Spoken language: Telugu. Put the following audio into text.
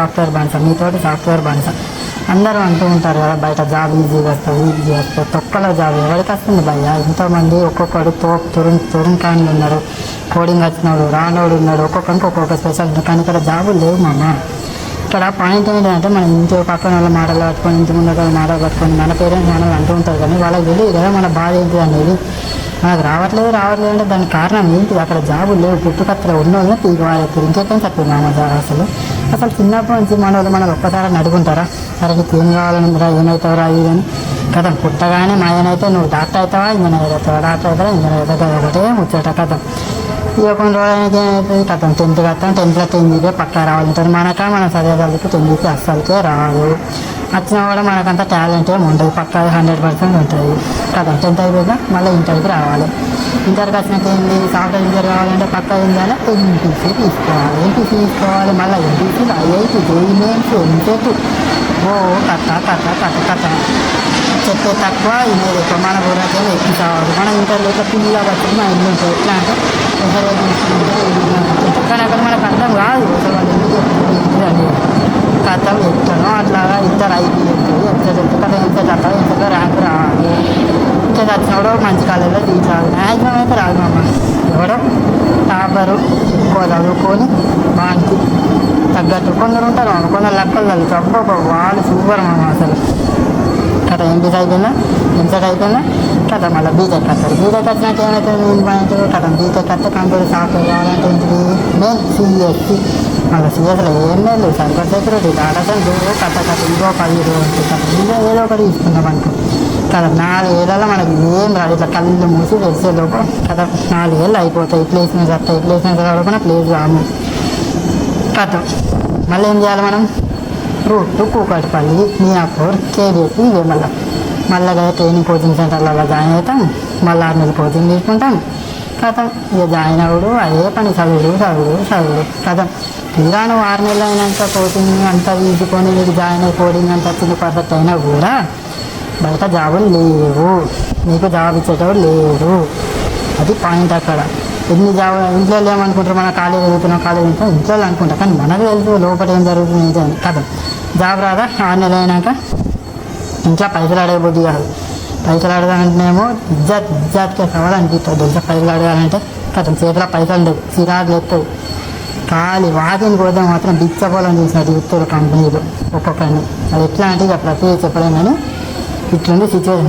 సాఫ్ట్వేర్ బానిస, మీతోటి సాఫ్ట్వేర్ బానిస అందరూ అంటూ ఉంటారు కదా, బయట జాబ్ ఈజీగా వస్తుంది, ఈజీగా వస్తుంది. తొక్కలో జాబ్ ఎవరికి వస్తుంది భయ్య? ఎంతోమంది ఒక్కొక్కడు తురుంకాన్లు ఉన్నారు, కోడింగ్ వచ్చినోడు, రానోడు ఉన్నాడు, ఒక్కొక్కరికి ఒక్కొక్క స్పెషల్. కానీ ఇక్కడ జాబులు లేవు మామ. ఇక్కడ పాయింట్ ఏంటంటే మనం ఇంటి పక్కన వాళ్ళ మాటలు పట్టుకొని, ఇంటి ముందు మాటలు పట్టుకొని మన పేరెంట్స్ మనల్ని అంటూ ఉంటారు, కానీ వాళ్ళకి తెలియదు కదా మన బాధ ఏంటి అనేది. మనకు రావట్లేదు అంటే దానికి కారణం ఏంటి? అక్కడ జాబులు లేవు, పుట్టుకత్తలో ఉన్న వాళ్ళని తీసుకోవాలి. ఇంకెక్కడ చెప్పండి మామ అసలు చిన్నప్పటి నుంచి మన వాళ్ళు మనకు ఒక్కసారి అడుగుంటారా, సరే నీకు ఏం కావాలనుకుంటారా, ఏమవుతావురా ఇది అని కథం. పుట్టగానే మాయనైతే నువ్వు డాక్టర్ అవుతావా, ఇంజనీర్ అవుతావా, డాక్టర్ అవుతావా, ఇంజనీర్ అవుతావు, ఒకటే ముచ్చట కథం. ఇక కొన్ని రోజులకి ఏమవుతుంది కథం, 10th కథం, 10th 10th పక్కా రావాలంటారు. మనం చదివేదానికి 10th అస్సలకే రాదు. వచ్చినా కూడా మనకంత టాలెంట్ ఏమి ఉంటుంది, పక్కా 100% ఉంటుంది కథం. 10th అయిపోయినా మళ్ళీ ఇంటర్కి రావాలి. ఇంటర్కి వచ్చినాక ఏంటి, సాఫ్ట్వేర్ ఇంజనీర్ కావాలంటే పక్కా ఏం చేయాలి, ఎంపీసీ తీసుకోవాలి. ఎంపీసీ తీసుకోవాలి, మళ్ళీ MPC, IIT, JEE mains, EAMCET, ఓ కథ చెప్పే తక్కువ ఇమేజ్ ఎక్కువ. మన ఊరికే ఎక్కువ కావాలి. మన ఇంటర్లో ఇట్లా పిల్లలు వచ్చి మా ఇల్లు ఉంటుంది. ఎట్లా అంటే ఒకసారి కానీ అక్కడ మనకు అర్థం కాదు అసలు వాళ్ళు ఎందుకు అని కథలు చెప్తాను. అట్లాగా ఇద్దరు ఐపీ చెప్తుంది, ఎంసెట్ చెప్తుంది కదా, ఎంసెట్ అట్లా ఎంసెట్లో ర్యాంక్ రావాలి. ఇంకా వచ్చినప్పుడు మంచి కాలేజీలో తీసాలి. మ్యాక్సిమం అయితే రాదు అమ్మ. ఎవడో టాపరు ఎక్కువ చదువుకొని వానికి తగ్గట్టు కొందరు ఉంటారు, కొందరు లెక్కలు చదువుతారు, వాళ్ళు సూపర్ మామ అసలు. కథ ఎంపీసీ అయిపోయిందా, ఎంసెట్ అయిపోయిందా కథ మళ్ళీ బీటెక్ వస్తారు. బీటెక్ వచ్చినాక ఏమైతే కథ బీటెక్ వస్తే కంప్యూటర్ సాఫ్ట్వేర్ కావాలంటే ఏంటిది మెయిన్ సిఎస్సి. మళ్ళీ సిఎస్లో ఏం లేదు, సైబర్ సెక్యూరిటీ, డాటా సైన్స్, కథ ఇంకో 10 రోజులు కథ ఇంకా ఏదో ఒకటి తీసుకుందాం అనుకో కదా. 4 ఏళ్ళలో మనకి ఏం రాదు, ఇట్లా కళ్ళు మూసి తెలిసేలోపు కథ 4 ఏళ్ళు అయిపోతాయి. ప్లేస్మెంట్స్ వస్తాయి, ప్లేస్మెంట్స్ రాకుండా ప్లేస్ రాము కథ. మళ్ళీ ఏం చేయాలి మనం, రూట్ కూకట్పల్లి, మియాపూర్, కేబీఎస్సి, ఇవే మళ్ళీ ట్రైనింగ్ కోచింగ్ సెంటర్లలో జాయిన్ అవుతాం. మళ్ళీ 6 నెలలు కోచింగ్ తీసుకుంటాం కథం. ఇక జాయిన్ అవ్వడు, అదే పని చదువుడు కథం. తీరా నువ్వు 6 నెలలు అయినాక కోచింగ్ అంతా తీసుకొని నీకు జాయిన్ అయ్యి కోడింగ్ అంతా వచ్చింది పర్ఫెక్ట్ అయినా కూడా బయట జాబులు లేవు, నీకు జాబ్ ఇచ్చేటప్పుడు లేరు. అది పాయింట్ అక్కడ. ఎన్ని జాబ్ ఇంట్లో ఏమనుకుంటారు, మన కాలేజ్ చదువుతున్నాం ఇంట్లో అనుకుంటారు, కానీ మనకు తెలుసు లోపల ఏం జరుగుతుంది ఏంటి అని కథ. జాబ్ రాదా 6 నెలలు అయినాక ఇంట్లో పైసలు అడగబుద్ధి కాదు. పైసలు అడగాలంటేనేమో ఇజ్జత్కే సవాల్ అనిపిస్తుంది తెలుసా. పైసలు అడగాలంటే కథం చేతిలో పైసలు లేవు, చిరాకు లేస్తాయి. ఖాళీ వాకింగ్ కోసం మాత్రం బిచ్చపోలని చూసినట్టు చెప్తారు కంపెనీలు ఒక్కొక్కరిని. అది ఎట్లా అంటే ఇక ప్రతి చెప్పలేం కానీ ఇట్లుంది సిచ్యువేషన్.